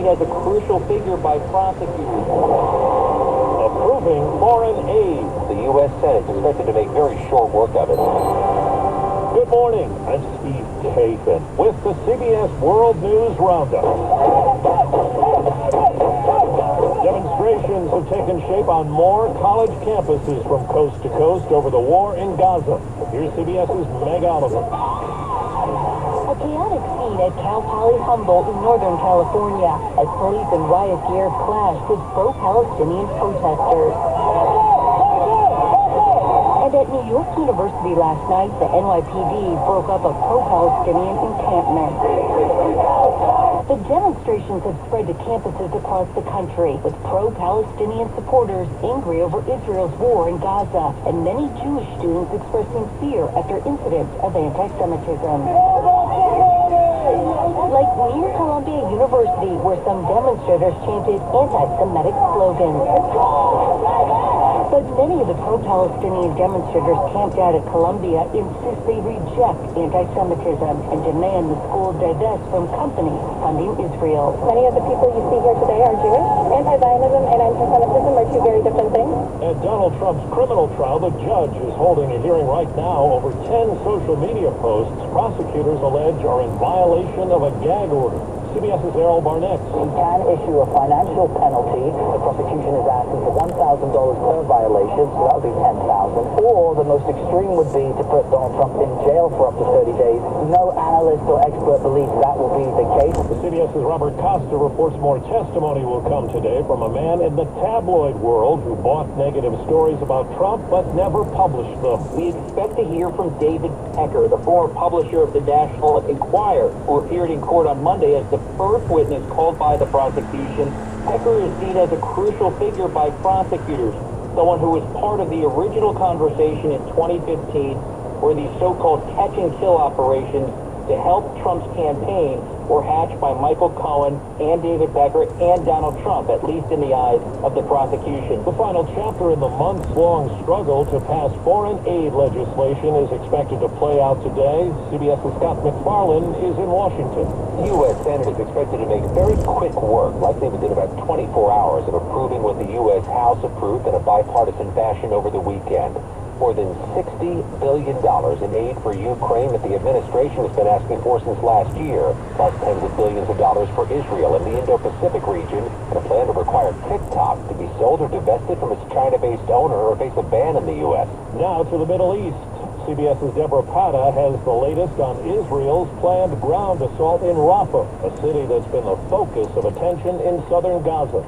as a crucial figure by prosecutors. Approving foreign aid. The U.S. Senate is expected to make very short work of it. Good morning. I'm Steve Chafin with the CBS World News Roundup. Demonstrations have taken shape on more college campuses from coast to coast over the war in Gaza. Here's CBS's Meg Oliver. A chaotic scene at Cal Poly Humboldt in Northern California as police and riot gear clashed with pro-Palestinian protesters. And at New York University last night, the NYPD broke up a pro-Palestinian encampment. The demonstrations have spread to campuses across the country, with pro-Palestinian supporters angry over Israel's war in Gaza, and many Jewish students expressing fear after incidents of anti-Semitism. Like near Columbia University, where some demonstrators chanted anti-Semitic slogans. But many of the pro-Palestinian demonstrators camped out at Columbia insist they reject anti-Semitism and demand the school divest from companies funding Israel. Many of the people you see here today are Jewish. Anti-Zionism and anti-Semitism are two very different things. At Donald Trump's criminal trial, the judge is holding a hearing right now over 10 social media posts prosecutors allege are in violation of a gag order. CBS's Errol Barnett. He can issue a financial penalty. The prosecution is asking for $1,000 per violation, so that would be $10,000. Or the most extreme would be to put Donald Trump in jail for up to 30 days. No analyst or expert believes that will be the case. CBS's Robert Costa reports more testimony will come today from a man in the tabloid world who bought negative stories about Trump but never published them. We expect to hear from David Pecker, the former publisher of the National Enquirer, who appeared in court on Monday as the first witness called by the prosecution. Pecker is seen as a crucial figure by prosecutors, someone who was part of the original conversation in 2015 where these so-called catch-and-kill operations to help Trump's campaign were hatched by Michael Cohen and David Pecker and Donald Trump, at least in the eyes of the prosecution. The final chapter in the months-long struggle to pass foreign aid legislation is expected to play out today. CBS's Scott McFarland is in Washington. The U.S. Senate is expected to make very quick work, likely within about 24 hours, of approving what the U.S. House approved in a bipartisan fashion over the weekend. More than $60 billion in aid for Ukraine that the administration has been asking for since last year, plus tens of billions of dollars for Israel and the Indo-Pacific region, and a plan to require TikTok to be sold or divested from its China-based owner or face a ban in the U.S. Now to the Middle East. CBS's Deborah Pata has the latest on Israel's planned ground assault in Rafah, a city that's been the focus of attention in southern Gaza.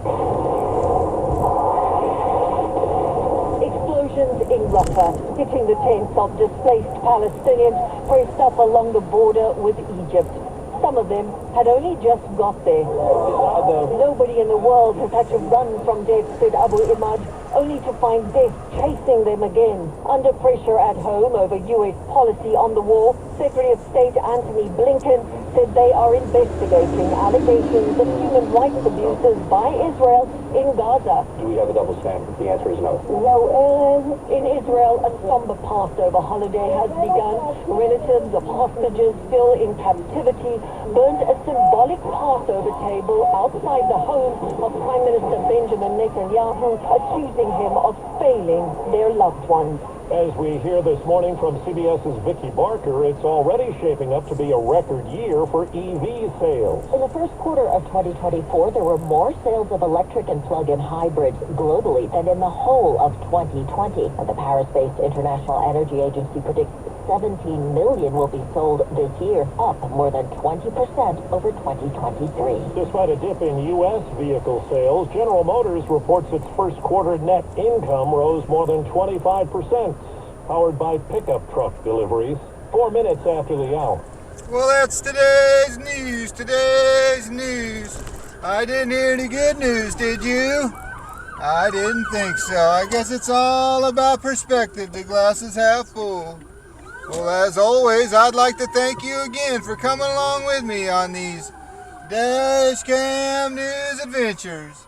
In Rafah, hitting the tents of displaced Palestinians pressed up along the border with Egypt. Some of them had only just got there. Nobody in the world has had to run from death, said Abu Imad, only to find death chasing them again. Under pressure at home over U.S. policy on the war, Secretary of State Antony Blinken said they are investigating allegations of human rights abuses by Israel in Gaza. Do we have a double standard? The answer is no. No, in Israel, a somber Passover holiday has begun. Relatives of hostages still in captivity burnt a symbolic Passover table outside the home of Prime Minister Benjamin Netanyahu, accusing him of failing their loved ones. As we hear this morning from CBS's Vicki Barker, it's already shaping up to be a record year for EV sales. In the first quarter of 2024, there were more sales of electric and plug-in hybrids globally than in the whole of 2020. And the Paris-based International Energy Agency predicts 17 million will be sold this year, up more than 20% over 2023. Despite a dip in U.S. vehicle sales, General Motors reports its first quarter net income rose more than 25%, powered by pickup truck deliveries. 4 minutes after the hour. Well, that's today's news. I didn't hear any good news, did you? I didn't think so. I guess it's all about perspective. The glass is half full. Well, as always, I'd like to thank you again for coming along with me on these Dashcam News adventures.